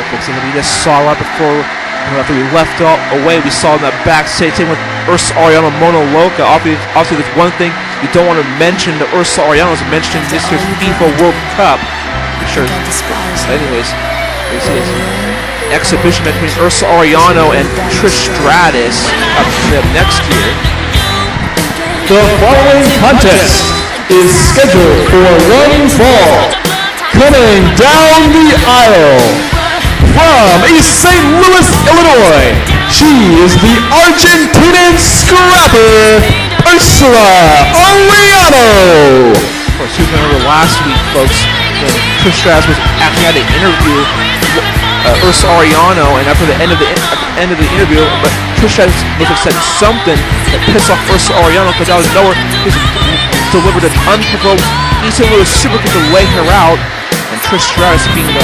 folks, and we just saw right before after we left away, we saw in that backstage thing with Ursa Ariano Mono Loca. Obviously, there's one thing you don't want to mention. The Ursa Ariano is mentioned this year's FIFA World Cup. Sure. Anyways, this is an exhibition between Ursa Ariano and Trish Stratus coming up next year. The following contest is scheduled for one fall. Coming down the aisle from East St. Louis, Illinois, she is the Argentinian scrapper, Ursa Ariano. Of course, you remember last week, folks, when Trish Stratus was actually had an interview with Ursa Ariano, and after the end of the interview, but Trish Stratus must have said something that pissed off Ursa Ariano, because out of nowhere, he delivered an unprovoked East St. Louis super kick to lay her out, and Trish Stratus, being the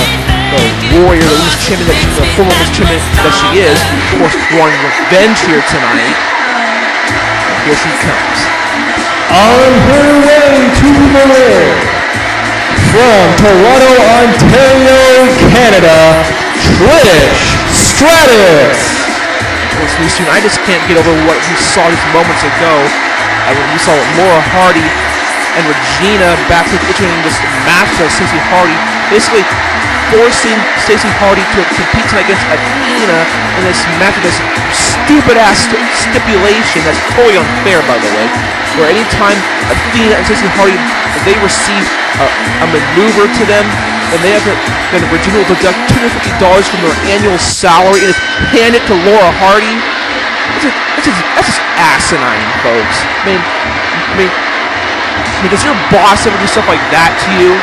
warrior, the women's champion, the former women's champion that she is, of course, wanting revenge here tonight. And here she comes. On her way to the ring, from Toronto, Ontario, Canada, Trish Stratus. I just can't get over what we saw just moments ago. When we saw Laura Hardy and Regina back with each other in this match with Stacey Hardy, basically forcing Stacey Hardy to compete tonight against Athena in this match with this stupid-ass stipulation that's totally unfair, by the way, where anytime Athena and Stacey Hardy, if they receive a maneuver to them, then Regina will deduct $250 from their annual salary and just hand it to Laura Hardy. That's just asinine, folks. I mean, does your boss ever do stuff like that to you?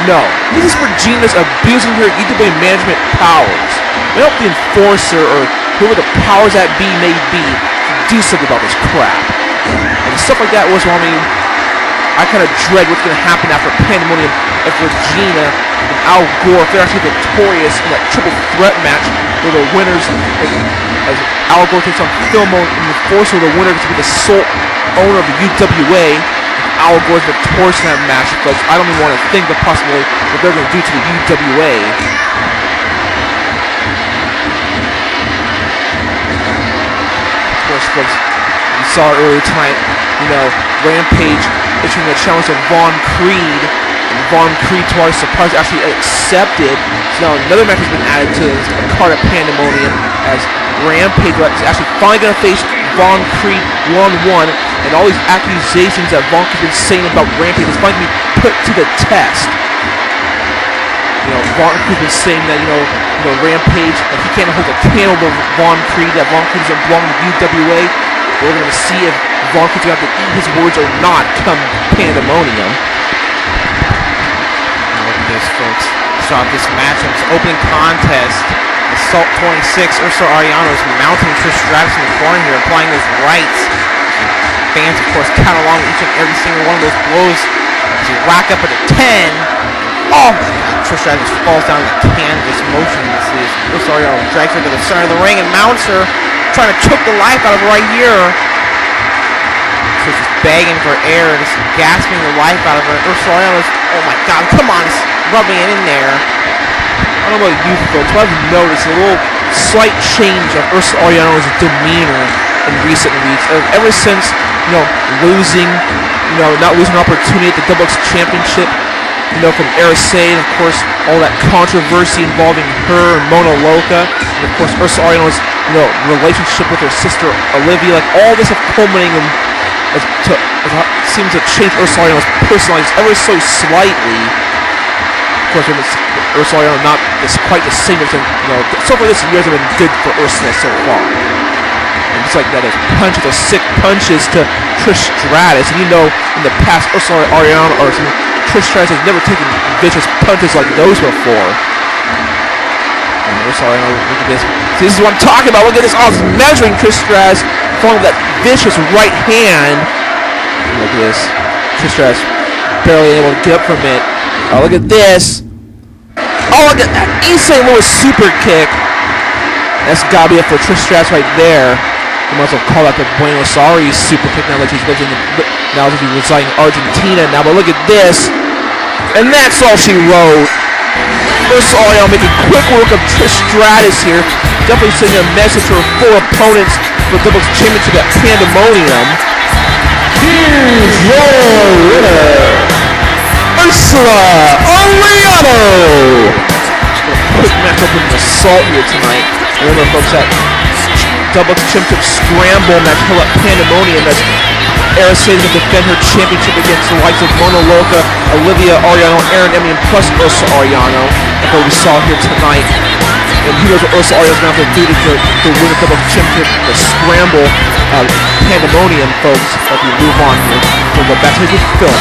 No. This is Regina's abusing her UWA management powers. I hope the enforcer or whoever the powers that be may be do something about this crap. And stuff like that was, well, I mean, I kind of dread what's going to happen after Pandemonium if Regina and Al Gore, if they're actually victorious in that triple threat match where the winners, as Al Gore takes on Filmo and the Enforcer, the winner gets to be the sole owner of the UWA. Al Gore's victorious in that match, folks. I don't even want to think the possibility what they're going to do to the UWA. Of course, folks, you saw it earlier tonight, Rampage issuing a challenge to Von Creed, and Von Creed, to our surprise, actually accepted. So now another match has been added to the card of Pandemonium, as Rampage is actually finally going to face Von Creed 1-1, and all these accusations that Von Creed's been saying about Rampage is finally put to the test. Von Creed's been saying that, Rampage, that he can't hold a candle to Von Creed, that Von Creed doesn't belong to UWA. We're going to see if Von Creed's going to have to eat his words or not come Pandemonium. Look at this, folks. Saw this match in its opening contest. Assault 26, Ursa Ariano is mounting Trish Stratus in the corner here, applying those rights. Fans, of course, count along with each and every single one of those blows as you rack up at a 10. Oh my God, Trish Stratus falls down in the canvas motionlessly as Ursa Ariano drags her to the center of the ring and mounts her, trying to choke the life out of her right here. Trish is begging for air and just gasping the life out of her. Ursa Ariano is, oh my God, come on, just rubbing it in there. I don't know about you folks, but I've noticed a little slight change of Ursa Ariano's demeanor in recent weeks. Ever since, losing, not losing an opportunity at the Double X Championship, from Araceli, and of course, all that controversy involving her and Mono Loca, and of course, Ursa Ariano's, relationship with her sister Olivia, like all this is culminating in, seems to change Ursa Ariano's personality ever so slightly. Of course, when Ursa Ariano not quite the same as, so far this year has been good for Ursula so far. And just like that, those sick punches to Trish Stratus, and in the past, Ursa Ariano or Trish Stratus has never taken vicious punches like those before. And Ursa Ariano, look at this. See, this is what I'm talking about. Look at this. Oh, it's measuring Trish Stratus, following that vicious right hand. And look at this. Trish Stratus barely able to get up from it. Oh, look at this. Oh, look at that East St. Louis super kick. That's gotta be it for Trish Stratus right there. You might as well call that the Buenos Aires super kick now that she's living now that she's residing in Argentina now. But look at this. And that's all she wrote. Ursa Ariano making quick work of Trish Stratus here. Definitely sending a message to her four opponents for the doubles championship at Pandemonium. Here's your winner, Ursa Ariano. Quick matchup with an Assault here tonight. Remember, folks, that doubles championship scramble match held at Pandemonium as Araceli will defend her championship against the likes of Mona Loca, Olivia Ariano, Erin Emian, plus Ursa Ariano. That's what we saw here tonight. And who knows what Ursa Ariano's going to have to do to win the doubles championship, the scramble, Pandemonium, folks, as we move on here. We'll go back to the film.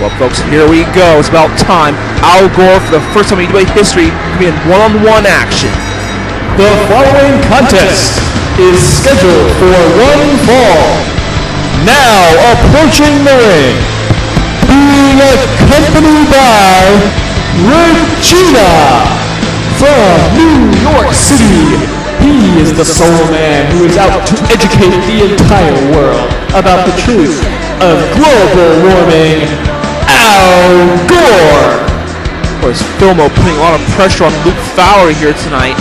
Well, folks, here we go. It's about time. Al Gore, for the first time in UWA history, will be in one-on-one action. The following contest is scheduled for one fall. Now approaching the ring, being accompanied by Regina from New York City. He is the sole man who is out to educate the entire world about the truth of global warming. Al Gore! Of course, Filmo putting a lot of pressure on Luke Fowler here tonight.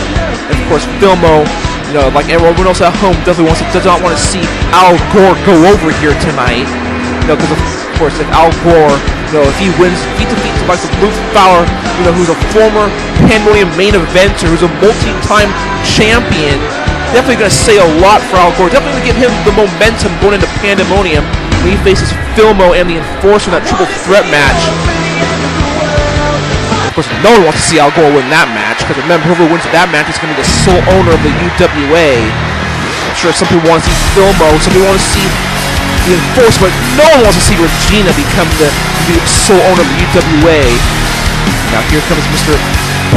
And of course, Filmo, you know, like everyone else at home, does not want to see Al Gore go over here tonight. You know, because of course, if Al Gore, you know, if he wins, if he defeats the likes of Luke Fowler, you know, who's a former Pandemonium main eventer, who's a multi-time champion, definitely going to say a lot for Al Gore. Definitely going to give him the momentum going into Pandemonium when he faces Filmo and the Enforcer in that triple threat match. Of course, no one wants to see Al Gore win that match, because remember, whoever wins that match is going to be the sole owner of the UWA. I'm sure some people want to see Filmo, some people want to see the Enforcer, but no one wants to see Regina become the sole owner of the UWA. Now here comes Mr.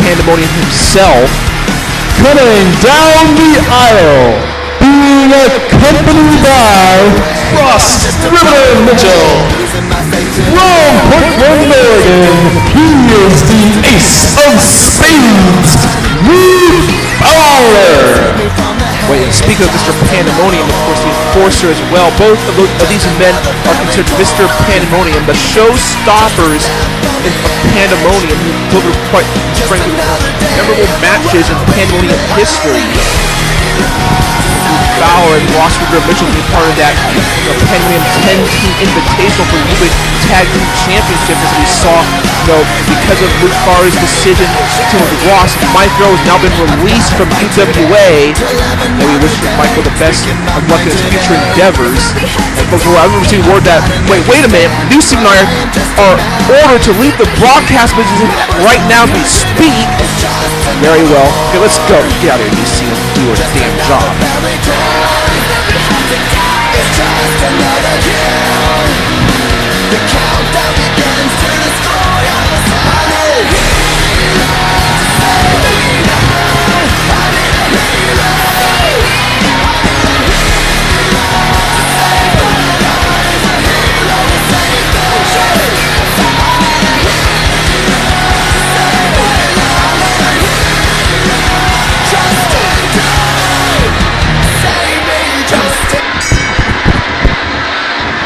Pandemonium himself. Coming down the aisle, being accompanied by Ross River Mitchell. From Portland, Oregon, he is the ace of spades, Luke Fowler. Wait, and speaking of Mr. Pandemonium, of course, the Enforcer as well. Both of these men are considered Mr. Pandemonium, the showstoppers of Pandemonium, who delivered quite frankly memorable matches in Pandemonium history. Fowler and Ross River Mitchell being part of that Pandemonium 10-team invitational for the UWA Tag Team Championship, as we saw, you know, because of Luke Fowler's decision to Ross, Michael has now been released from UWA, and we wish Michael the best of luck in his future endeavors. And folks, I remember seeing word that, wait a minute, New Steve and I are ordered to leave the broadcast business right now as we speak. Very well. Okay, let's go. Get out of here, New Steve, and do your damn job.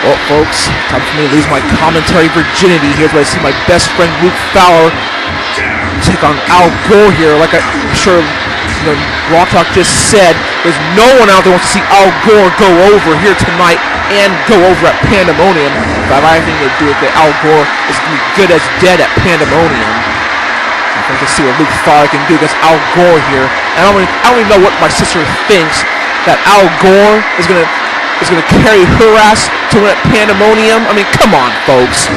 Well, folks, time for me to lose my commentary virginity. Here's where I see my best friend Luke Fowler take on Al Gore here. Like I'm sure Rock Talk just said, there's no one out there wants to see Al Gore go over here tonight and go over at Pandemonium. If I have anything to do with it, Al Gore is going to be good as dead at Pandemonium. I think to see what Luke Fowler can do against Al Gore here. And I don't even know what my sister thinks that Al Gore is going to carry her ass to win at Pandemonium. I mean, come on, folks.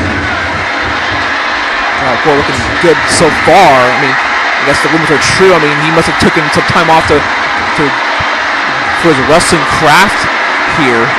Al Gore looking good so far. I mean, I guess the rumors are true. I mean, he must have taken some time off for his wrestling craft here.